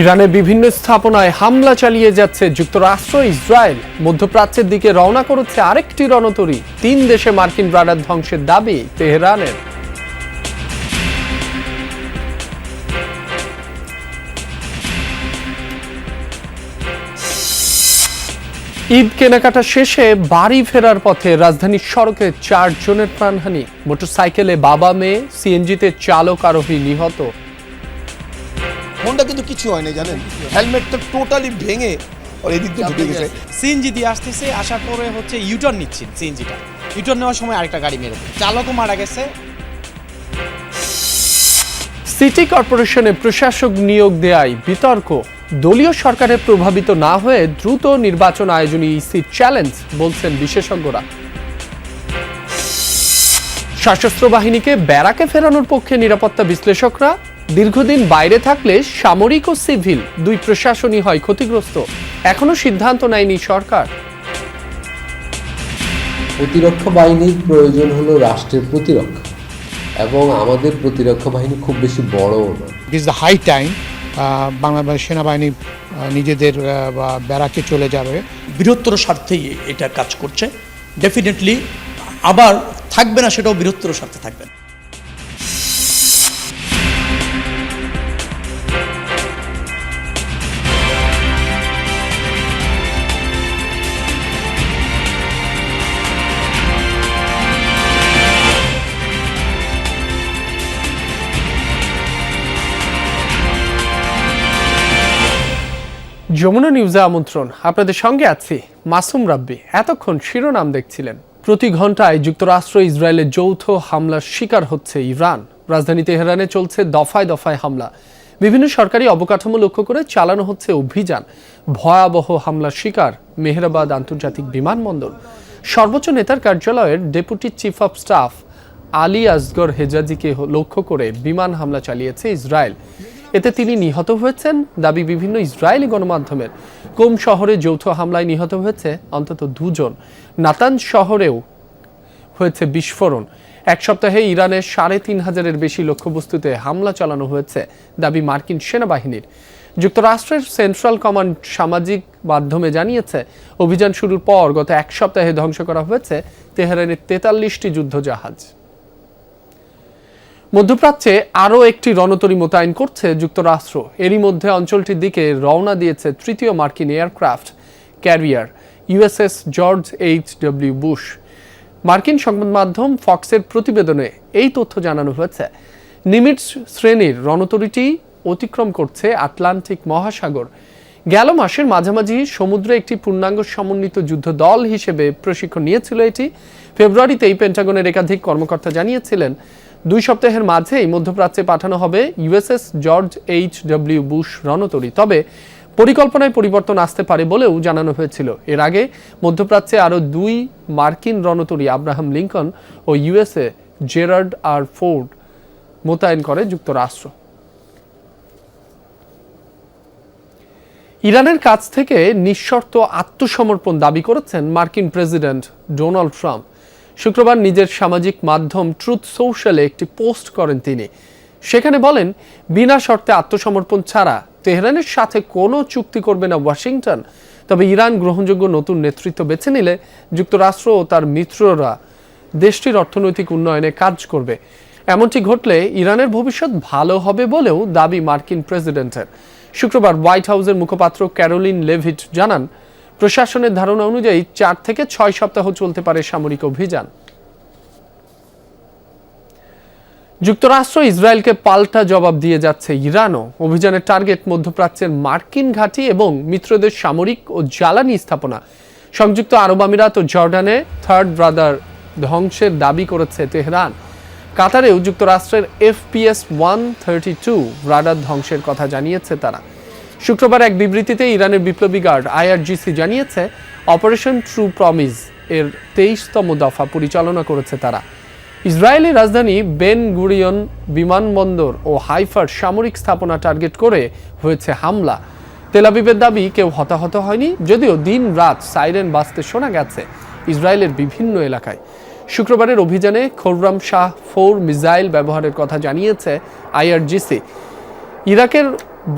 ইরানের বিভিন্ন স্থাপনায় হামলা চালিয়ে যাচ্ছে যুক্তরাষ্ট্র ইসরায়েল। মধ্যপ্রাচ্যের দিকে রওনা করেছে আরেকটি রণতরী। 3 দেশে মার্কিন রাডার ধ্বংসের দাবি তেহরানের। ঈদ কেনাকাটা শেষে বাড়ি ফেরার পথে রাজধানীর সড়কে 4 জনের প্রাণহানি। মোটরসাইকেলে বাবা মেয়ে, সিএনজিতে চালক আরোহী নিহত। ফোনটা কিন্তু কিছু হয় না, জানেন, হেলমেটটা টোটালি ভেঙে আর এদিক দিয়ে ঢুকে গেছে। সিএনজি দিয়ে আসতেছে, আসার পরে ইউটার্ন নিচ্ছে। সিএনজিটা ইউটার্ন নেওয়ার সময় আরেকটা গাড়ি মেরে দেয়, চালকও মারা গেছে। সিটি কর্পোরেশনে প্রশাসক নিয়োগ দেয়ায় বিতর্ক। দলীয় সরকারে প্রভাবিত না হয়ে দ্রুত নির্বাচন আয়োজনে ইসির চ্যালেঞ্জ, বলছেন বিশেষজ্ঞরা। সশস্ত্র বাহিনীকে ব্যারাকে ফেরানোর পক্ষে নিরাপত্তা বিশ্লেষকরা। দীর্ঘদিন বাইরে থাকলে সামরিক ও সিভিল 2 প্রশাসনই হয় ক্ষতিগ্রস্ত। এখনো সিদ্ধান্ত নেয়নি সরকার। প্রতিরক্ষা বাহিনীর প্রয়োজন হলো রাষ্ট্রের প্রতিরক্ষা, এবং আমাদের প্রতিরক্ষা বাহিনী খুব বেশি বড়ও না। It is the high time Bangladesh সেনাবাহিনী নিজেদের ব্যারাকে চলে যাবে। বৃহত্তর স্বার্থেই এটা কাজ করছে। ডেফিনেটলি আবার থাকবে না, সেটাও বৃহত্তর স্বার্থে থাকবে না। যমুনা নিউজে আমন্ত্রণ। আপনাদের সঙ্গে আছি মাসুম রাব্বি। এতক্ষণ শিরোনাম দেখছিলেন। প্রতি ঘন্টায় যুক্তরাষ্ট্র ইসরায়েলের যৌথ হামলার শিকার হচ্ছে ইরান। রাজধানী তেহরানে চলছে দফায় দফায় হামলা। বিভিন্ন সরকারি অবকাঠামো লক্ষ্য করে চালানো হচ্ছে অভিযান। ভয়াবহ হামলার শিকার মেহরাবাদ আন্তর্জাতিক বিমানবন্দর। সর্বোচ্চ নেতার কার্যালয়ের deputy chief of staff Ali Asghar হেজাজিকে লক্ষ্য করে বিমান হামলা চালিয়েছে ইসরায়েল। এতে তিনি নিহত হয়েছেন দাবি বিভিন্ন ইসরায়েলি গণমাধ্যমের। কোম শহরে যৌথ হামলায় নিহত হয়েছে অন্তত 2 জন। নাতানজ শহরেও হয়েছে বিস্ফোরণ। এক সপ্তাহে ইরানের 3,500-এর বেশি লক্ষ্যবস্তুতে হামলা চালানো হয়েছে দাবি মার্কিন সেনাবাহিনীর। যুক্তরাষ্ট্রের সেন্ট্রাল কমান্ড সামাজিক মাধ্যমে জানিয়েছে, অভিযান শুরুর পর গত 1 সপ্তাহে ধ্বংস করা হয়েছে তেহরানের 43টি যুদ্ধজাহাজ। মধ্যপ্রাচ্যে আরও একটি রণতরী মোতায়েন করছে যুক্তরাষ্ট্র। এরই মধ্যে অঞ্চলটির দিকে রওনা দিয়েছে 3য় মার্কিন aircraft carrier USS George H.W. Bush. মার্কিন সংবাদ মাধ্যম ফক্সের প্রতিবেদনে এই তথ্য জানানো হয়েছে। নিমিটজ শ্রেণীর রণতরীটি অতিক্রম করছে আটলান্টিক মহাসাগর। গেল মাসের মাঝামাঝি সমুদ্রে একটি পূর্ণাঙ্গ সমন্বিত যুদ্ধ দল হিসেবে প্রশিক্ষণ নিয়েছিল এটি। ফেব্রুয়ারিতেই পেন্টাগনের একাধিক কর্মকর্তা জানিয়েছিলেন 2 সপ্তাহের মাঝেই মধ্যপ্রাচ্যে পাঠানো হবে ইউএসএস জর্জ H.W. বুশ রণতরী। তবে পরিকল্পনায় পরিবর্তন আসতে পারে বলেও জানানো হয়েছিল। এর আগে মধ্যপ্রাচ্যে আরও 2 মার্কিন রণতরী আব্রাহাম লিঙ্কন ও ইউএসএ জেরার্ড আর ফোর্ড মোতায়েন করে যুক্তরাষ্ট্র। ইরানের কাছ থেকে নিঃশর্ত আত্মসমর্পণ দাবি করেছেন মার্কিন প্রেসিডেন্ট ডোনাল্ড ট্রাম্প। শুক্রবার নিজের সামাজিক মাধ্যম ট্রুথ সোশ্যালে একটি পোস্ট করেন তিনি। সেখানে বলেন, বিনা শর্তে আত্মসমর্পণ ছাড়া তেহরানের সাথে কোনো চুক্তি করবে না ওয়াশিংটন। তবে ইরান গ্রহণযোগ্য নতুন নেতৃত্ব বেছে নিলে যুক্তরাষ্ট্র ও তার মিত্ররা দেশটির অর্থনৈতিক উন্নয়নে কাজ করবে। এমনটি ঘটলে ইরানের ভবিষ্যৎ ভালো হবে বলেও দাবি মার্কিন প্রেসিডেন্টের। শুক্রবার হোয়াইট হাউসের মুখপাত্র ক্যারোলিন লেভিট জানান, প্রশাসনের ধারণা অনুযায়ী 4 থেকে 6 সপ্তাহ চলতে পারে সামরিক অভিযান। যুক্তরাষ্ট্র ইসরায়েলকে পাল্টা জবাব দিয়ে যাচ্ছে ইরানও। অভিযানের টার্গেট মধ্যপ্রাচ্যের মার্কিন ঘাঁটি এবং মিত্রদের সামরিক ও জ্বালানি স্থাপনা। সংযুক্ত আরব আমিরাত ও জর্ডানে থার্ড ব্রাদার ধ্বংসের দাবি করেছে তেহরান। কাতারেও যুক্তরাষ্ট্রের FPS-132 রাডার ধ্বংসের কথা জানিয়েছে তারা। শুক্রবার এক বিবৃতিতে ইরানের বিপ্লবী গার্ড IRGC জানিয়েছে, অপারেশন ট্রু প্রমিস এর 23তম দফা পরিচালনা করেছে তারা। ইসরায়েলি রাজধানী বেন গুরিয়ন বিমানবন্দর ও হাইফার সামরিক স্থাপনা টার্গেট করে হয়েছে হামলা। তেল আবিবের দাবি কেউ হতাহত হয়নি, যদিও দিন রাত সাইরেন বাজতে শোনা গেছে ইসরায়েলের বিভিন্ন এলাকায়। শুক্রবারের অভিযানে খোররাম শাহ 4 মিসাইল ব্যবহারের কথা জানিয়েছে IRGC। ইরাকের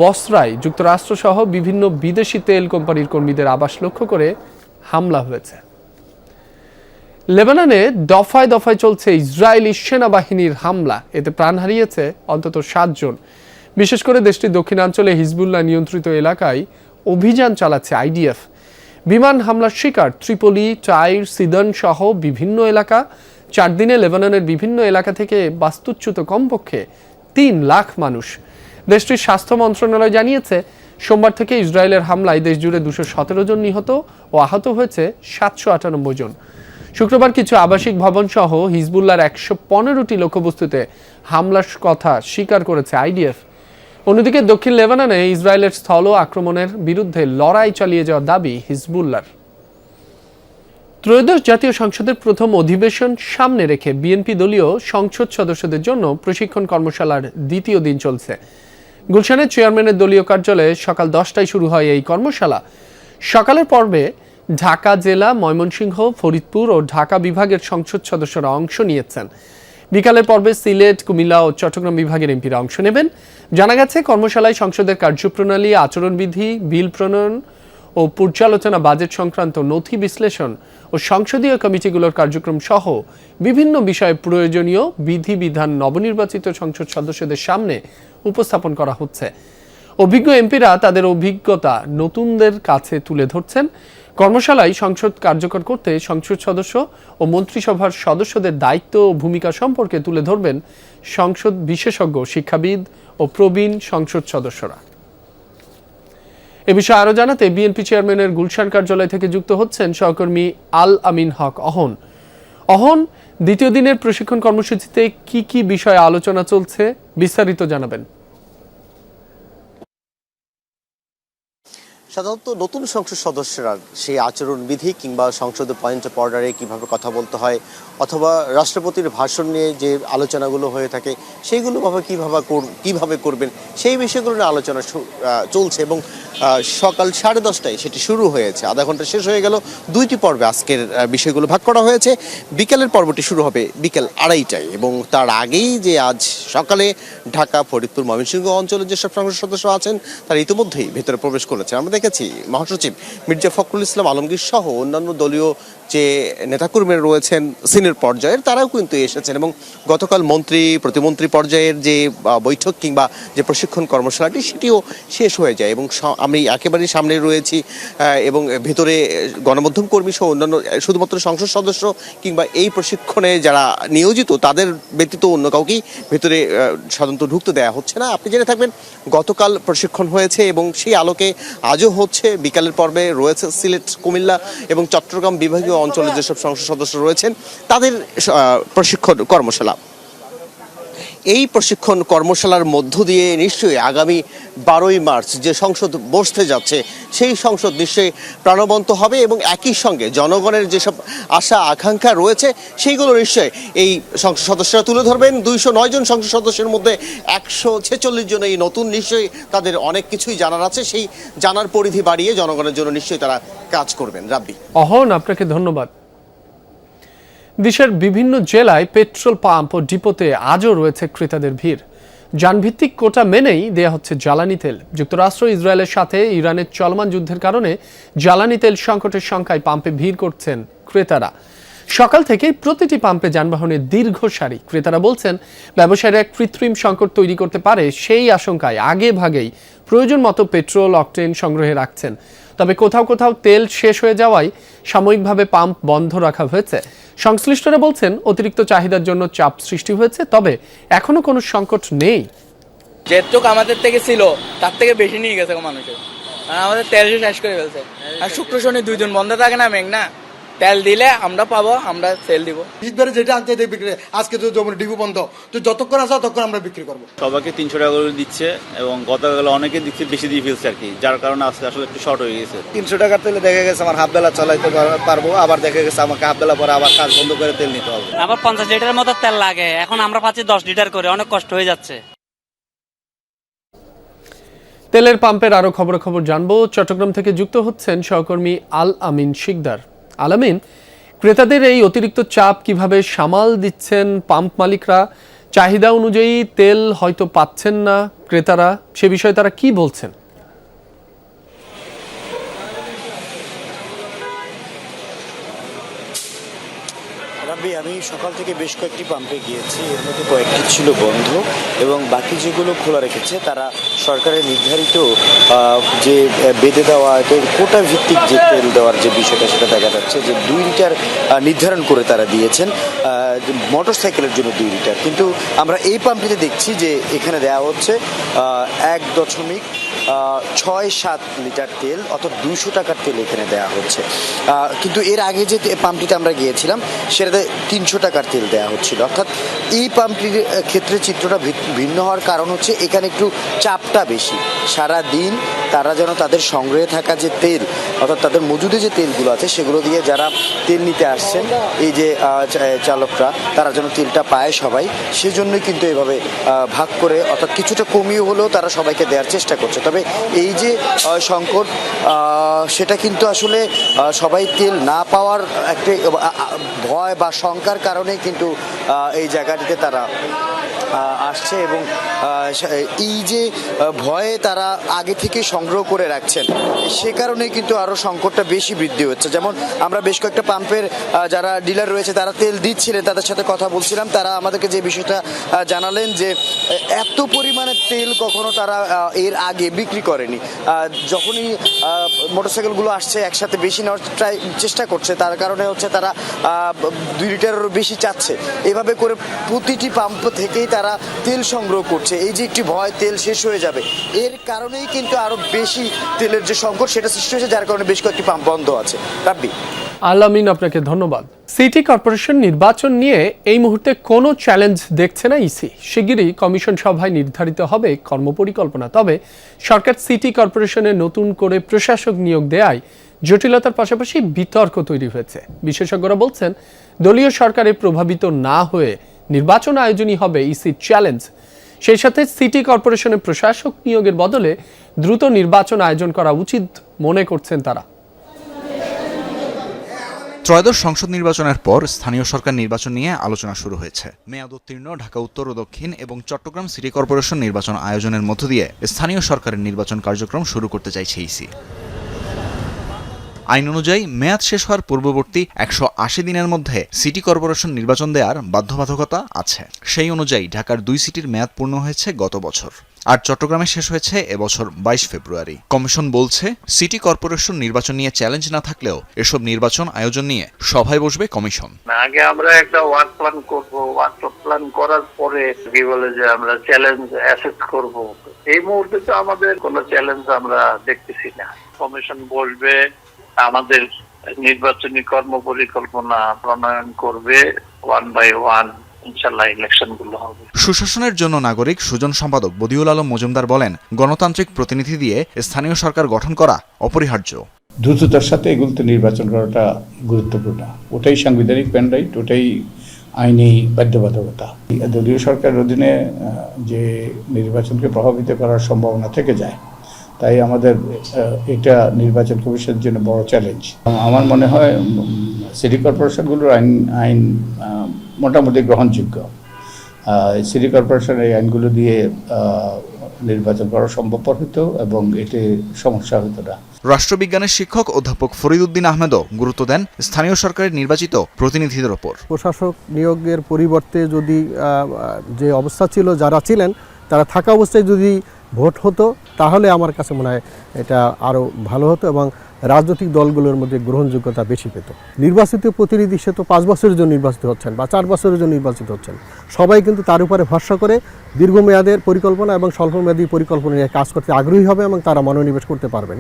বসরায় যুক্তরাষ্ট্রসহ বিভিন্ন বিদেশি তেল কোম্পানির কর্মীদের আবাস লক্ষ্য করে হামলা হয়েছে। লেবাননে দফায় দফায় চলছে ইসরায়েলি সেনাবাহিনীর হামলা, এতে প্রাণ হারিয়েছে অন্তত 7 জন। বিশেষ করে দেশটির দক্ষিণাঞ্চলে হিজবুল্লাহ নিয়ন্ত্রিত এলাকায় অভিযান চালাচ্ছে আইডিএফ। বিমান হামলার শিকার ত্রিপলি, টাইর, সিদন সহ বিভিন্ন এলাকা। 4 দিনে লেবাননের বিভিন্ন এলাকা থেকে বাস্তুচ্যুত কমপক্ষে 3 লাখ মানুষ। দেশটির স্বাস্থ্য মন্ত্রণালয় জানিয়েছে সোমবার থেকে ইসরায়েলের হামলায় দেশজুড়ে 217 জন নিহত ও আহত হয়েছে 798 জন। শুক্রবার কিছু আবাসিক ভবন সহ হিজবুল্লাহর 115টি লক্ষ্যবস্তুতে হামলার কথা স্বীকার করেছে আইডিএফ। অন্যদিকে দক্ষিণ লেবাননে ইসরায়েলের স্থল আক্রমণের বিরুদ্ধে লড়াই চালিয়ে যাওয়ার দাবি হিজবুল্লাহর। ত্রয়োদশ জাতীয় সংসদের প্রথম অধিবেশন সামনে রেখে বিএনপি দলীয় সংসদ সদস্যদের জন্য প্রশিক্ষণ কর্মশালার দ্বিতীয় দিন চলছে। গুলশানের চেয়ারম্যানের দলীয় কার্যালয়ে সকাল 10টায় শুরু হয় এই কর্মশালা। সকালের পর্বে ঢাকা জেলা, ময়মনসিংহ, ফরিদপুর ও ঢাকা বিভাগের সংসদ সদস্যরা অংশ নিয়েছেন। বিকালের পর্বে সিলেট, কুমিল্লা ও চট্টগ্রাম বিভাগের এমপিরা অংশ নেবেন। জানা গেছে কর্মশালায় সংসদের কার্যপ্রণালী, আচরণবিধি, বিল প্রণয়ন ও পর্যালোচনা, বাজেট সংক্রান্ত নথি বিশ্লেষণ ও সংসদীয় কমিটিগুলোর কার্যক্রম সহ বিভিন্ন বিষয়ে প্রয়োজনীয় বিধিবিধান নবনির্বাচিত সংসদ সদস্যদের সামনে উপস্থাপন করা হচ্ছে। অভিজ্ঞ এমপিরা তাদের অভিজ্ঞতা নতুনদের কাছে তুলে ধরছেন। কর্মশালায় সংসদ কার্যকর করতে সংসদ সদস্য ও মন্ত্রিসভার সদস্যদের দায়িত্ব ও ভূমিকা সম্পর্কে তুলে ধরবেন সংসদ বিশেষজ্ঞ, শিক্ষাবিদ ও প্রবীণ সংসদ সদস্যরা। এ বিষয়ে আরো জানাতে বিএনপি চেয়ারম্যানের গুলশান কার্যালয় থেকে যুক্ত হচ্ছেন সহকর্মী আল আমিন হক অহন। অহন, দ্বিতীয় দিনের প্রশিক্ষণ কর্মসূচিতে কি কি বিষয়ে আলোচনা চলছে, বিস্তারিত জানাবেন। সাধারণত নতুন সংসদ সদস্যরা সেই আচরণবিধি কিংবা সংসদে পয়েন্ট অফ অর্ডারে কীভাবে কথা বলতে হয় অথবা রাষ্ট্রপতির ভাষণ নিয়ে যে আলোচনাগুলো হয়ে থাকে সেইগুলো কীভাবে করবেন সেই বিষয়গুলো নিয়ে আলোচনা চলছে এবং সকাল 10:30টায় সেটি শুরু হয়েছে। আধা ঘন্টা শেষ হয়ে গেল। 2টি পর্বে আজকের বিষয়গুলো ভাগ করা হয়েছে। বিকেলের পর্বটি শুরু হবে বিকেল 2:30টায় এবং তার আগেই যে আজ সকালে ঢাকা, ফরিদপুর, ময়মনসিংহ অঞ্চলের যেসব সংসদ সদস্য আছেন তারা ইতিমধ্যেই ভেতরে প্রবেশ করেছে। আমরা দেখেছি মহাসচিব মির্জা ফখরুল ইসলাম আলমগীর সহ অন্যান্য দলীয় যে নেতাকর্মীরা রয়েছেন সিনিয়র পর্যায়ের তারাও কিন্তু এসেছেন এবং গতকাল মন্ত্রী, প্রতিমন্ত্রী পর্যায়ের যে বৈঠক কিংবা যে প্রশিক্ষণ কর্মশালাটি সেটিও শেষ হয়ে যায় এবং আমি একেবারেই সামনে রয়েছি এবং ভেতরে গণমাধ্যম কর্মী সহ অন্যান্য শুধুমাত্র সংসদ সদস্য কিংবা এই প্রশিক্ষণে যারা নিয়োজিত তাদের ব্যতীত অন্য কাউকেই ভেতরে সাধারণত ঢুকতে দেওয়া হচ্ছে না। আপনি জেনে থাকবেন গতকাল প্রশিক্ষণ হয়েছে এবং সেই আলোকে আজও হচ্ছে। বিকালের পর্বে রয়েছে সিলেট, কুমিল্লা এবং চট্টগ্রাম বিভাগীয় অঞ্চলের যেসব সংসদ সদস্য রয়েছেন তাদের প্রশিক্ষণ কর্মশালা। এই প্রশিক্ষণ কর্মশালার মধ্য দিয়ে নিশ্চয়ই আগামী 12ই মার্চ যে সংসদ বসতে যাচ্ছে সেই সংসদ নিশ্চয়ই প্রাণবন্ত হবে এবং একই সঙ্গে জনগণের যেসব আশা আকাঙ্ক্ষা রয়েছে সেইগুলো নিশ্চয়ই এই সংসদ সদস্যরা তুলে ধরবেন। 209 জন সংসদ সদস্যের মধ্যে 146 জন এই নতুন, নিশ্চয়ই তাদের অনেক কিছুই জানার আছে। সেই জানার পরিধি বাড়িয়ে জনগণের জন্য নিশ্চয়ই তারা কাজ করবেন। রাব্বি, অহন, আপনাকে ধন্যবাদ। দেশের বিভিন্ন জেলায় পেট্রোল পাম্প ও ডিপোতে আজও রয়েছে ক্রেতাদের ভিড়। যানভিত্তিক কোটা মেনেই দেয়া হচ্ছে জ্বালানি তেল। যুক্তরাষ্ট্র ইসরায়েলের সাথে ইরানের চলমান যুদ্ধের কারণে জ্বালানি তেল সংকটের সংখ্যায় পাম্পে ভিড় করছেন ক্রেতারা। সকাল থেকেই প্রতিটি পাম্পে যানবাহনের দীর্ঘ সারি। ক্রেতারা বলছেন ব্যবসায়ীরা এক কৃত্রিম সংকট তৈরি করতে পারে সেই আশঙ্কায় আগে ভাগেই প্রয়োজন মতো পেট্রোল, অকটেন সংগ্রহে রাখছেন। তবে কোথাও কোথাও তেল শেষ হয়ে যাওয়ায় সাময়িকভাবে পাম্প বন্ধ রাখা হয়েছে। সংশ্লিষ্টরা বলছেন অতিরিক্ত চাহিদার জন্য চাপ সৃষ্টি হয়েছে, তবে এখনো কোনো সংকট নেই। যেটুক আমাদের থেকে ছিল তার থেকে বেশি নিয়ে গেছে মানুষের, আমাদের তেল শেষ করে ফেলছে। আর শুক্র শনি 2 দিন বন্ধ থাকে না মেঘনা, তেল দিলে আমরা পাবো, আমরা সেল দিব। যেটা আনতে বিক্রি, আজকে তো ডিপো বন্ধ, তো যতক্ষণ আসা ততক্ষণ আমরা বিক্রি করবো। সবাইকে 300 টাকা করে দিচ্ছে এবং গতকাল অনেকে দিচ্ছে বেশি দিয়ে ফেলছে আর কি, যার কারণে আজকে আসলে একটু শর্ট হয়ে গেছে। 300 টাকার তেলে দেখা গেছে আমার হাফ বেলা চালাইতে পারবো, আবার দেখা গেছে আমাকে হাফ বেলা পরে আবার কাজ বন্ধ করে তেল নিতে হবে। আবার 50 লিটারের মতো তেল লাগে, এখন আমরা পাচ্ছি 10 লিটার করে, অনেক কষ্ট হয়ে যাচ্ছে। তেলের পাম্পের আরো খবর জানবো। চট্টগ্রাম থেকে যুক্ত হচ্ছেন সহকর্মী আল আমিন শিকদার। আল আমিন, ক্রেতাদের এই অতিরিক্ত চাপ কিভাবে সামাল দিচ্ছেন পাম্প মালিকরা? চাহিদা অনুযায়ী তেল হয়তো পাচ্ছেন না, ক্রেতারা, সে বিষয়ে তারা কি বলছেন? আমি সকাল থেকে বেশ কয়েকটি পাম্পে গিয়েছি, এর মধ্যে কয়েকটি ছিল বন্ধ এবং বাকি যেগুলো খোলা রেখেছে তারা সরকারের নির্ধারিত যে বেঁধে দেওয়া কোটা ভিত্তিক যে তেল দেওয়ার যে বিষয়টা সেটা দেখা যাচ্ছে যে 2 লিটার নির্ধারণ করে তারা দিয়েছেন মোটর সাইকেলের জন্য 2 লিটার, কিন্তু আমরা এই পাম্পটিতে দেখছি যে এখানে দেওয়া হচ্ছে 1.67 লিটার তেল, অর্থাৎ 200 টাকার তেল এখানে দেওয়া হচ্ছে। কিন্তু এর আগে যে পাম্পটিতে আমরা গিয়েছিলাম সেটাতে 300 টাকার তেল দেওয়া হচ্ছিল। অর্থাৎ এই পাম্পটির ক্ষেত্রে চিত্রটা ভিন্ন হওয়ার কারণ হচ্ছে এখানে একটু চাপটা বেশি। সারা দিন তারা যেন তাদের সংগ্রহে থাকা যে তেল, অর্থাৎ তাদের মজুদে যে তেলগুলো আছে সেগুলো দিয়ে যারা তেল নিতে আসছেন, এই যে চালকরা, তারা যেন তেলটা পায় সবাই, সেজন্যই কিন্তু এভাবে ভাগ করে, অর্থাৎ কিছুটা কমিয়ে হলেও তারা সবাইকে দেওয়ার চেষ্টা করছে। তবে এই যে সংকট, সেটা কিন্তু আসলে সবাই তেল না পাওয়ার একটা ভয় বা শঙ্কার কারণে কিন্তু এই জায়গাটিতে তারা আসছে এবং এই যে ভয়ে তারা আগে থেকে সংগ্রহ করে রাখছেন, সে কারণে কিন্তু আরও সংকটটা বেশি বৃদ্ধি হচ্ছে। যেমন আমরা বেশ কয়েকটা পাম্পের যারা ডিলার রয়েছে তারা তেল দিচ্ছিলেন, তাদের সাথে কথা বলছিলাম, তারা আমাদেরকে যে বিষয়টা জানালেন যে এত পরিমাণে তেল কখনো তারা এর আগে বিক্রি করেনি। যখনই মোটরসাইকেলগুলো আসছে একসাথে বেশি নেওয়ার চেষ্টা করছে, তার কারণে হচ্ছে তারা 2 লিটারেরও বেশি চাচ্ছে। এভাবে করে প্রতিটি পাম্প থেকেই তারা তেল সংগ্রহ করছে। এই যে একটি ভয় তেল শেষ হয়ে যাবে, এর কারণেই কিন্তু আরো বেশি তেলের যে সংকট সেটা সৃষ্টি হয়েছে, যার কারণে বেশ কয়েকটি পাম্প বন্ধ আছে। রাব্বি, আলামিন, আপনাকে ধন্যবাদ। সিটি কর্পোরেশন নির্বাচন নিয়ে এই মুহূর্তে কোনো চ্যালেঞ্জ দেখছে না ইসি। শিগগিরই কমিশন সভায় নির্ধারিত হবে কর্মপরিকল্পনা। তবে সরকার সিটি কর্পোরেশনে নতুন করে প্রশাসক নিয়োগ দেয়ায় জটিলতার পাশাপাশি বিতর্ক তৈরি হয়েছে। বিশেষজ্ঞরা বলছেন, দলীয় সরকারে প্রভাবিত না হয়ে নির্বাচন আয়োজনই হবে ইসির চ্যালেঞ্জ। সেই সাথে সিটি কর্পোরেশনের প্রশাসক নিয়োগের বদলে দ্রুত নির্বাচন আয়োজন করা উচিত মনে করছেন তারা। ত্রয়োদশ সংসদ নির্বাচনের পর স্থানীয় সরকার নির্বাচন নিয়ে আলোচনা শুরু হয়েছে। মেয়াদ উত্তীর্ণ ঢাকা উত্তর ও দক্ষিণ এবং চট্টগ্রাম সিটি কর্পোরেশন নির্বাচন আয়োজনের মধ্য দিয়ে স্থানীয় সরকারের নির্বাচন কার্যক্রম শুরু করতে চাইছে ইসি। আইন অনুযায়ী মেয়াদ শেষ হওয়ার পূর্ববর্তী 180 দিনের মধ্যে সিটি কর্পোরেশন নির্বাচন দেওয়ার বাধ্যবাধকতা আছে। সেই অনুযায়ী ঢাকার 2 সিটির মেয়াদ পূর্ণ হয়েছে গত বছর, আর চট্টগ্রামে শেষ হয়েছে এবছর 22 ফেব্রুয়ারি। কমিশন বলছে, সিটি কর্পোরেশন নির্বাচন নিয়ে চ্যালেঞ্জ না থাকলেও এসব নির্বাচন আয়োজন নিয়ে সভায় বসবে কমিশন। আগে আমরা একটা ওয়ার্ক প্ল্যান করব, ওয়ার্ক প্ল্যান করার পরে কি বলে যে আমরা চ্যালেঞ্জ অ্যাসেস করব। এই মুহূর্তে তো আমাদের কোনো চ্যালেঞ্জ আমরা দেখতেছি না। কমিশন বসবে, আমাদের নির্বাচনী কর্মপরিকল্পনা প্রণয়ন করবে, 1 by 1 ইনশাআল্লাহ ইলেকশনগুলো হবে। সুশাসনের জন্য নাগরিক সুজন সম্পাদক বদিউল আলম মজুমদার বলেন, গণতান্ত্রিক প্রতিনিধি দিয়ে স্থানীয় সরকার গঠন করা অপরিহার্য। দ্রুততার সাথে এগুলোতে নির্বাচন করাটা গুরুত্বপূর্ণ। ওটাই সাংবিধানিক ম্যান্ডেট, ওটাই আইনি বাধ্যবাধকতা। দলীয় সরকারের অধীনে যে নির্বাচনকে প্রভাবিত করার সম্ভাবনা থেকে যায়, তাই আমাদের এটা নির্বাচন কমিশনের জন্য বড় চ্যালেঞ্জ। আমার মনে হয় সিটি কর্পোরেশনগুলোর আইন মোটামুটি গ্রহণযোগ্য। সিটি কর্পোরেশনের এই আইনগুলো দিয়ে নির্বাচন করা সম্ভবপর হতো এবং এতে সমস্যা হতো না। রাষ্ট্রবিজ্ঞানের শিক্ষক অধ্যাপক ফরিদউদ্দিন আহমেদও গুরুত্ব দেন স্থানীয় সরকারের নির্বাচিত প্রতিনিধিদের ওপর। প্রশাসক নিয়োগের পরিবর্তে যদি যে অবস্থা ছিল, যারা ছিলেন তারা থাকা অবস্থায় যদি ভোট হতো, তাহলে আমার কাছে মনে হয় এটা আরও ভালো হতো এবং রাজনৈতিক দলগুলোর মধ্যে গ্রহণযোগ্যতা বেশি পেত। নির্বাচিত প্রতিনিধি সে তো 5 বছরের জন্য নির্বাচিত হচ্ছেন বা 4 বছরের জন্য নির্বাচিত হচ্ছেন। সবাই কিন্তু তার উপরে ভরসা করে দীর্ঘমেয়াদের পরিকল্পনা এবং স্বল্পমেয়াদী পরিকল্পনা নিয়ে কাজ করতে আগ্রহী হবে এবং তারা মনোনিবেশ করতে পারবেন।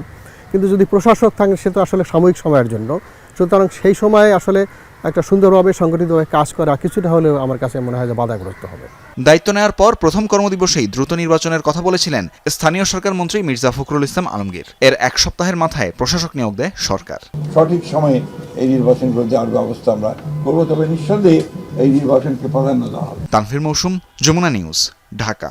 কিন্তু যদি প্রশাসক থাকেন, সে তো আসলে সাময়িক সময়ের জন্য, সুতরাং সেই সময়ে আসলে একটা সুন্দরভাবে সংগঠিতভাবে কাজ করা কিছুটা হলেও আমার কাছে মনে হয় যে বাধাগ্রস্ত হবে। দায়িত্ব নেওয়ার পর প্রথম কর্মদিবসেই দ্রুত নির্বাচনের কথা বলেছিলেন স্থানীয় সরকার মন্ত্রী মির্জা ফখরুল ইসলাম আলমগীর। এর 1 সপ্তাহের মাথায় প্রশাসক নিয়োগ দেয় সরকার। সঠিক সময়ে এই নির্বাচনগুলো দেওয়ার ব্যবস্থা আমরা করবো, তবে নিঃসন্দেহে এই নির্বাচনকে প্রাধান্য দেওয়া হবে। তানভীর মৌসুম, যমুনা নিউজ, ঢাকা।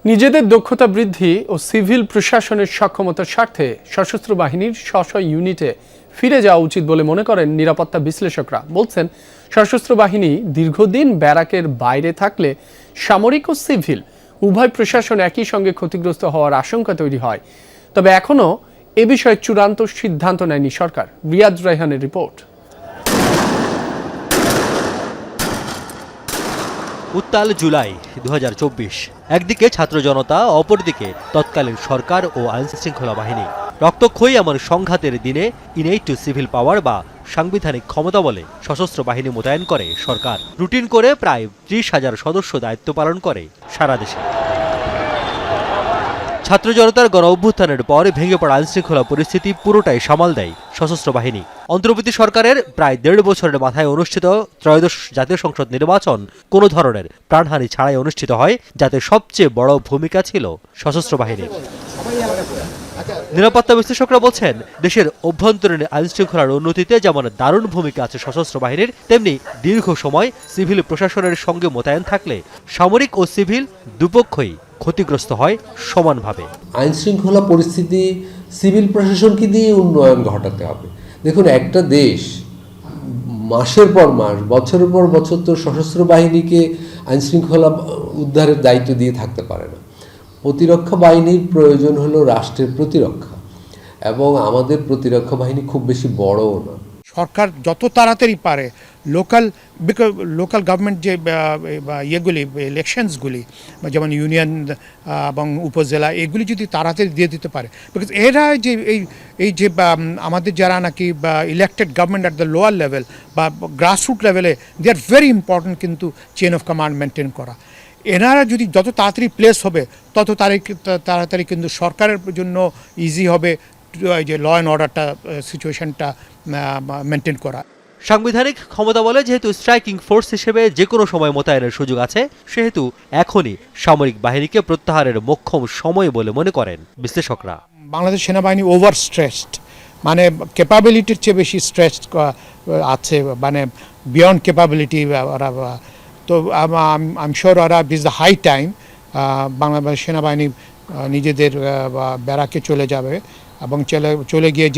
নিজেদের দক্ষতা বৃদ্ধি ও সিভিল প্রশাসনের সক্ষমতার স্বার্থে সশস্ত্র বাহিনীর স্ব ইউনিটে ফিরে যাওয়া উচিত বলে মনে করেন নিরাপত্তা বিশ্লেষকরা। বলছেন, সশস্ত্র বাহিনী দীর্ঘদিন ব্যারাকের বাইরে থাকলে সামরিক ও সিভিল উভয় প্রশাসন একই সঙ্গে ক্ষতিগ্রস্ত হওয়ার আশঙ্কা তৈরি হয়। তবে এখনও এ বিষয়ে চূড়ান্ত সিদ্ধান্ত নেয়নি সরকার। রিয়াজ রায়হানের রিপোর্ট। উত্তাল জুলাই 2024। একদিকে ছাত্র জনতা, অপরদিকে তৎকালীন সরকার ও আইনশৃঙ্খলা বাহিনী। রক্তক্ষয়ী এমন সংঘাতের দিনে ইনেট টু সিভিল পাওয়ার বা সাংবিধানিক ক্ষমতা বলে সশস্ত্র বাহিনী মোতায়েন করে সরকার। রুটিন করে প্রায় 30,000 সদস্য দায়িত্ব পালন করে সারা দেশে। ছাত্র জনতার গণ অভ্যুত্থানের পর ভেঙে পড়া আইনশৃঙ্খলা পরিস্থিতি পুরোটাই সামাল দেয় সশস্ত্র বাহিনী। অন্তর্বর্তী সরকারের প্রায় 1.5 বছরের মাথায় অনুষ্ঠিত ত্রয়োদশ জাতীয় সংসদ নির্বাচন কোনো ধরনের প্রাণহানি ছাড়াই অনুষ্ঠিত হয়, যাতে সবচেয়ে বড় ভূমিকা ছিল সশস্ত্র বাহিনীর। নিরাপত্তা বিশ্লেষকরা বলছেন, দেশের অভ্যন্তরীণ আইনশৃঙ্খলার উন্নতিতে যেমন দারুণ ভূমিকা আছে সশস্ত্র বাহিনীর, তেমনি দীর্ঘ সময় সিভিল প্রশাসনের সঙ্গে মোতায়েন থাকলে সামরিক ও সিভিল দুপক্ষই ক্ষতিগ্রস্ত হয় সমানভাবে। আইন শৃঙ্খলা পরিস্থিতি সিভিল প্রশাসনকে দিয়ে উন্নয়ন ঘটাতে হবে। দেখুন, একটা দেশ মাসের পর মাস, বছরের পর বছর তো সশস্ত্র বাহিনীকে আইন শৃঙ্খলা উদ্ধারের দায়িত্ব দিয়ে থাকতে পারে না। প্রতিরক্ষা বাহিনীর প্রয়োজন হলো রাষ্ট্রের প্রতিরক্ষা, এবং আমাদের প্রতিরক্ষা বাহিনী খুব বেশি বড়ও না। সরকার যত তাড়াতাড়ি পারে লোকাল গভর্নমেন্ট যে ইয়েগুলি ইলেকশনসগুলি, যেমন ইউনিয়ন এবং উপজেলা, এগুলি যদি তাড়াতাড়ি দিয়ে দিতে পারে, বিকজ এরা যে এই যে আমাদের যারা নাকি elected government at the lower level বা গ্রাসরুট লেভেলে, দে আর ভেরি ইম্পর্টেন্ট কিন্তু চেন অফ কমান্ড মেনটেন করা। এনারা যদি যত তাড়াতাড়ি প্লেস হবে তত তাড়াতাড়ি কিন্তু সরকারের জন্য ইজি হবে যে ল অ্যান্ড অর্ডারটা সিচুয়েশনটা মেনটেন করা। সাংবিধানিক ক্ষমতা বলে যেহেতু স্ট্রাইকিং ফোর্স হিসেবে যে কোনো সময় মোতায়েনের সুযোগ আছে, সেহেতু এখনই সামরিক বাহিনীকে প্রত্যাহারের মোক্ষম সময় বলে মনে করেন বিশ্লেষকরা। বাংলাদেশ সেনাবাহিনী ওভার স্ট্রেসড, মানে ক্যাপাবিলিটির চেয়ে বেশি স্ট্রেসড আছে, মানে বিয়ন্ড ক্যাপাবিলিটি ওরা। তো আই এম শিওর ওরা this the high time Bangladesh সেনাবাহিনী নিজেদের ব্যারাকে চলে যাবে এবং চলে গিয়ে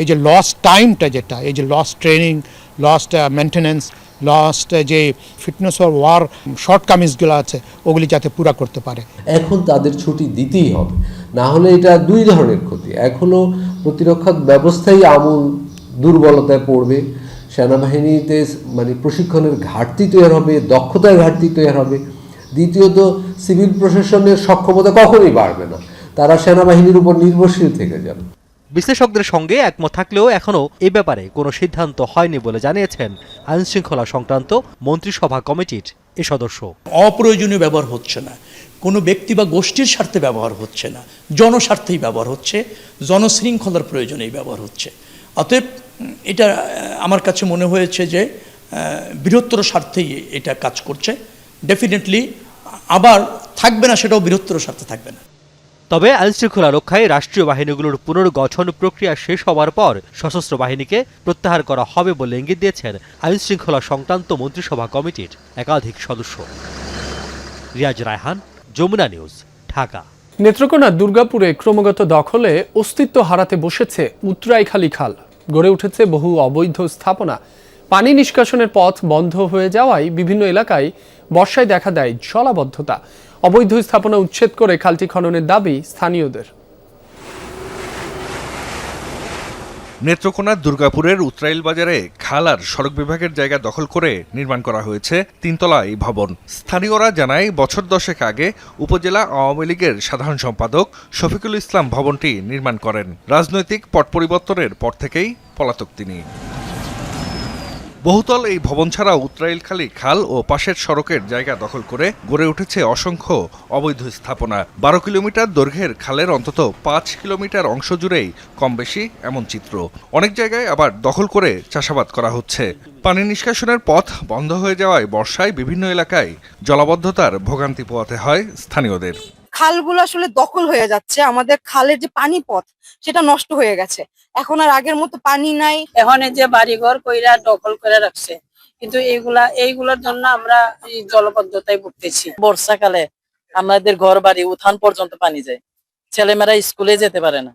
এই যে লস্ট টাইমটা, যেটা এই যে lost training, lost maintenance, lost যে ফিটনেস ফর ওয়ার শর্টকামিংসগুলো আছে, ওগুলি যাতে পুরা করতে পারে। এখন তাদের ছুটি দিতেই হবে, না হলে এটা দুই ধরনের ক্ষতি। এক হলো প্রতিরক্ষা ব্যবস্থাই আমূল দুর্বলতায় পড়বে, সেনাবাহিনীতে মানে প্রশিক্ষণের ঘাটতি তৈরি হবে, দক্ষতার ঘাটতি তৈরি হবে। দ্বিতীয়ত, সিভিল প্রশাসনের সক্ষমতা কখনোই বাড়বে না, তারা সেনাবাহিনীর উপর নির্ভরশীল থেকে যাবে। বিশ্লেষকদের সঙ্গে একমত থাকলেও এখনও এ ব্যাপারে কোনো সিদ্ধান্ত হয়নি বলে জানিয়েছেন আইনশৃঙ্খলা সংক্রান্ত মন্ত্রিসভা কমিটির এ সদস্য। অপ্রয়োজনীয় ব্যবহার হচ্ছে না, কোনো ব্যক্তি বা গোষ্ঠীর স্বার্থে ব্যবহার হচ্ছে না, জনস্বার্থেই ব্যবহার হচ্ছে, জনশৃঙ্খলার প্রয়োজনেই ব্যবহার হচ্ছে। অতএব এটা আমার কাছে মনে হয়েছে যে বৃহত্তর স্বার্থেই এটা কাজ করছে। ডেফিনেটলি আবার থাকবে না, সেটাও বৃহত্তর স্বার্থে থাকবে না। তবে আইনশৃঙ্খলা রক্ষায় রাষ্ট্রীয় বাহিনীগুলোর পুনর্গঠন প্রক্রিয়া শেষ হওয়ার পর সশস্ত্র বাহিনীকে প্রত্যাহার করা হবে বলে ইঙ্গিত দিয়েছেন আইনশৃঙ্খলা সংক্রান্ত মন্ত্রিসভা কমিটির একাধিক সদস্য। রিয়াজ রায়হান, যমুনা নিউজ, ঢাকা। নেত্রকোনার দুর্গাপুরে ক্রমাগত দখলে অস্তিত্ব হারাতে বসেছে উত্তরাইখালী খাল। গড়ে উঠেছে বহু অবৈধ স্থাপনা। পানি নিষ্কাশনের পথ বন্ধ হয়ে যাওয়ায় বিভিন্ন এলাকায় বর্ষায় দেখা দেয় জলাবদ্ধতা। অবৈধ স্থাপনা উচ্ছেদ করে খালটি খননের দাবি স্থানীয়দের। নেত্রকোনার দুর্গাপুরের উত্তরাইল বাজারে খাল আর সড়ক বিভাগের জায়গা দখল করে নির্মাণ করা হয়েছে 3 তলা এই ভবন। স্থানীয়রা জানায়, বছর 10 আগে উপজেলা আওয়ামী লীগের সাধারণ সম্পাদক শফিকুল ইসলাম ভবনটি নির্মাণ করেন। রাজনৈতিক পট পরিবর্তনের পর থেকেই পলাতক তিনি। বহুতল এই ভবন ছাড়াও উত্তরাইলখালী খাল ও পাশের সড়কের জায়গা দখল করে গড়ে উঠেছে অসংখ্য অবৈধ স্থাপনা। 12 কিলোমিটার দৈর্ঘ্যের খালের অন্তত 5 কিলোমিটার অংশ জুড়েই কম বেশি এমন চিত্র। অনেক জায়গায় আবার দখল করে চাষাবাদ করা হচ্ছে। পানি নিষ্কাশনের পথ বন্ধ হয়ে যাওয়ায় বর্ষায় বিভিন্ন এলাকায় জলাবদ্ধতার ভোগান্তি পোহাতে হয় স্থানীয়দের। খালগুলো আসলে দখল হয়ে যাচ্ছে, আমাদের খালের যে পানি পথ সেটা নষ্ট হয়ে গেছে, এখন আর আগের মতো পানি নাই। এখন যে বাড়িঘর কইরা দখল করে রাখছে, কিন্তু এইগুলোর জন্য আমরা এই জলবদ্ধতায় ভুগতেছি। বর্ষাকালে আমাদের ঘর বাড়ি উঠান পর্যন্ত পানি যায়, ছেলেমেয়েরা স্কুলে যেতে পারে না।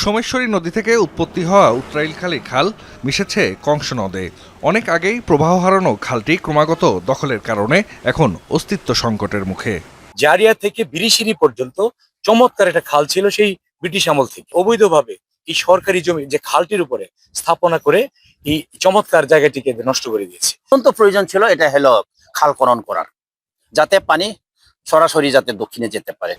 সোমেশ্বরী নদী থেকে উৎপত্তি হওয়া উত্তরাইলখালী খাল মিশেছে কংস নদে। অনেক আগেই প্রবাহ হারানো খালটি ক্রমাগত দখলের কারণে এখন অস্তিত্ব সংকটের মুখে। জারিয়া থেকে বিরিশিরি পর্যন্ত চমৎকার একটা খাল ছিল সেই ব্রিটিশ আমল থেকে। অবৈধভাবে এই সরকারি জমি যে খালটির উপরে স্থাপনা করে এই চমৎকার জায়গাটিকে নষ্ট করে দিয়েছে। অত্যন্ত প্রয়োজন ছিল এটা হলো খাল খনন করার, যাতে পানি সরাসরি যাতে দক্ষিণে যেতে পারে।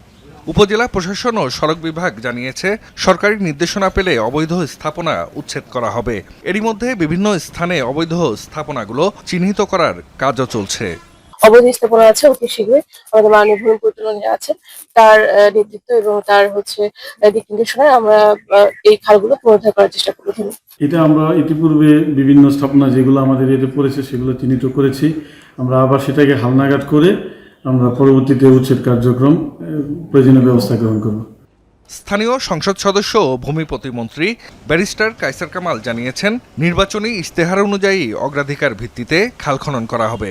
উপজেলা প্রশাসন ও সড়ক বিভাগ জানিয়েছে সরকারি নির্দেশনা পেলে অবৈধ স্থাপনা উচ্ছেদ করা হবে। এরই মধ্যে বিভিন্ন স্থানে অবৈধ স্থাপনাগুলো চিহ্নিত করার কাজও চলছে। অবৈধ স্থাপনা আছে, অতি শীঘ্রই আমাদের মাননীয় ভূমি পরিচালনা আছে তার নেতৃত্ব এবং তার দিক নির্দেশনায় আমরা এই খালগুলো পুনরুদ্ধার করার চেষ্টা করব। এটা আমরা ইতিপূর্বে বিভিন্ন স্থাপনা যেগুলো আমাদের এতে পড়েছে সেগুলো চিহ্নিত করেছি। আমরা আবার সেটাকে হালনাগাদ করে আমরা পরবর্তীতে উচ্ছেদ কার্যক্রম প্রয়োজনীয় ব্যবস্থা গ্রহণ করব। স্থানীয় সংসদ সদস্য ও ভূমি প্রতিমন্ত্রী ব্যারিস্টার কায়সার কামাল জানিয়েছেন, নির্বাচনী ইশতেহার অনুযায়ী অগ্রাধিকার ভিত্তিতে খাল খনন করা হবে।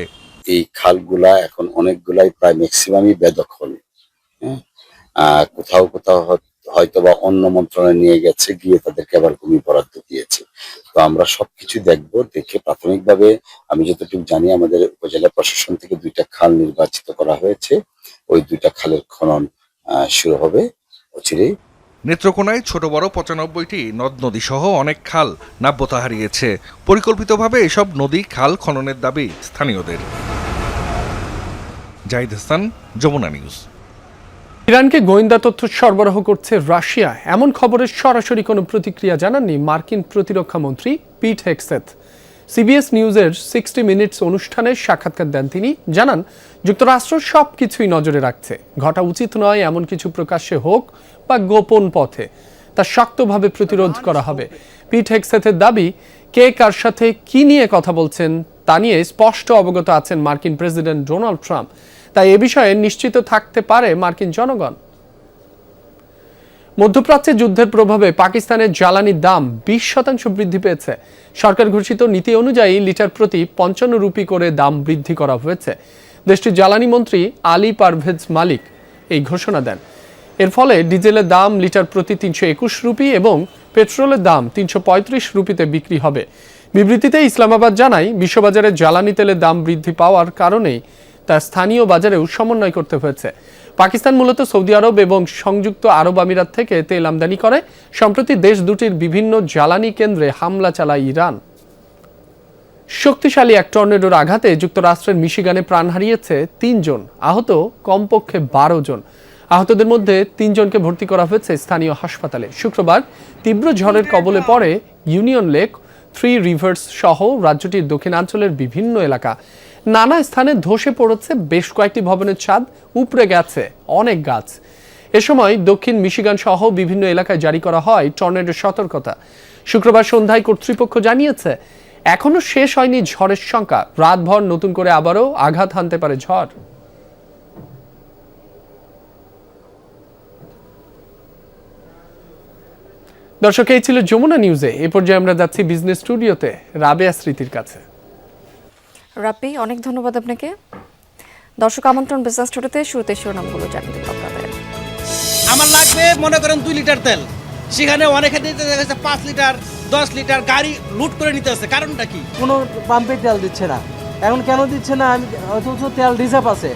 এই খালগুলা এখন অনেকগুলাই প্রায় ম্যাক্সিমামই বেদখল। কোথাও কোথাও হয়তো বা অন্য মন্ত্রণালয়ে নিয়ে গেছে, গিয়ে তাদেরকে আবার ভূমি বরাদ্দ দিয়েছে। তো আমরা সবকিছু দেখব, দেখে প্রাথমিকভাবে আমি যতটুকু জানি আমাদের উপজেলা প্রশাসন থেকে 2টা খাল নির্বাচিত করা হয়েছে। ওই 2টা খালের খনন শুরু হবে অচিরেই। নেত্রকোনায় ছোট বড় 95টি নদ নদী সহ অনেক খাল নাব্যতা হারিয়েছে। পরিকল্পিতভাবে এসব নদী খাল খননের দাবি স্থানীয়দের। জাহিদ হাসান, যমুনা নিউজ। ইরানকে গোয়েন্দা তথ্য সরবরাহ করছে রাশিয়া, এমন খবরের সরাসরি কোনো প্রতিক্রিয়া জানাননি মার্কিন প্রতিরক্ষা মন্ত্রী পিট হেগসেথ। সিবিএস নিউজের 60 মিনিটস অনুষ্ঠানে সাক্ষাৎকার দেন তিনি। জানান, যুক্তরাষ্ট্র সব কিছুই নজরে রাখছে, ঘটা উচিত নয় এমন কিছু প্রকাশ্যে হোক বা গোপন পথে তা শক্তভাবে প্রতিরোধ করা হবে। পিট হেগসেথের দাবি, কে কার সাথে কি নিয়ে কথা বলছেন তা নিয়ে স্পষ্ট অবগত আছেন মার্কিন প্রেসিডেন্ট ডোনাল্ড ট্রাম্প, তাই এ বিষয়ে নিশ্চিত থাকতে পারে মার্কিন জনগণ। মধ্যপ্রাচ্যে যুদ্ধের প্রভাবে পাকিস্তানের জ্বালানির দাম 20% বৃদ্ধি পেয়েছে। সরকার ঘোষিত নীতি অনুযায়ী লিটার প্রতি 55 রুপি করে দাম বৃদ্ধি করা হয়েছে। দেশটির জ্বালানি মন্ত্রী আলী পারভেজ মালিক এই ঘোষণা দেন। এর ফলে ডিজেলের দাম লিটার প্রতি 321 রুপি এবং পেট্রোলের দাম 335 রুপিতে বিক্রি হবে। বিবৃতিতে ইসলামাবাদ জানায়, বিশ্ববাজারে জ্বালানি তেলের দাম বৃদ্ধি পাওয়ার কারণেই তা স্থানীয় বাজারেও সমন্বয় করতে হয়েছে। পাকিস্তান মূলত সৌদি আরব এবং সংযুক্ত আরব আমিরাত থেকে তেল আমদানি করে। সম্প্রতি দেশ দুটির বিভিন্ন জ্বালানি কেন্দ্রে হামলা চালায় ইরান। শক্তিশালী এক টর্নেডোর আঘাতে যুক্তরাষ্ট্রের মিশিগানে প্রাণ হারিয়েছে 3 জন, আহত কমপক্ষে 12 জন। আহতদের মধ্যে 3 জনকে ভর্তি করা হয়েছে স্থানীয় হাসপাতালে। শুক্রবার তীব্র ঝড়ের কবলে পড়ে ইউনিয়ন লেক, 3 রিভার্স সহ রাজ্যটির দক্ষিণাঞ্চলের বিভিন্ন এলাকা। নানা স্থানে ধসে পড়েছে বেশ কয়েকটি ভবনের ছাদ, উপড়ে গেছে অনেক গাছ। এ সময় দক্ষিণ মিশিগান সহ বিভিন্ন এলাকায় জারি করা হয় টর্নেডোর সতর্কতা। শুক্রবার সন্ধ্যায় কর্তৃপক্ষ জানিয়েছে, এখনো শেষ হয়নি ঝড়ের সংখ্যা, রাতভর নতুন করে আবারও আঘাত হানতে পারে ঝড়। দর্শক, এই ছিল যমুনা নিউজে। এ পর্যায়ে আমরা যাচ্ছি বিজনেস স্টুডিওতে রাবেয়া স্মৃতির কাছে। রাব্বি, অনেক ধন্যবাদ আপনাকে। দর্শক আমন্ত্রণ বিজনেস স্টুডিওতে। শুরুতে শিরোনামগুলো জানিয়ে দেব আপনাদের। আমার লাগবে মনে করেন 2 লিটার তেল, সেখানে অনেকে দিতে গেছে 5 লিটার 10 লিটার, গাড়ি লুট করে নিতে আছে। কারণটা কি? কোনো পাম্পে তেল দিচ্ছে না। এখন কেন দিচ্ছে না, অথচ তেল রিজার্ভ আছে।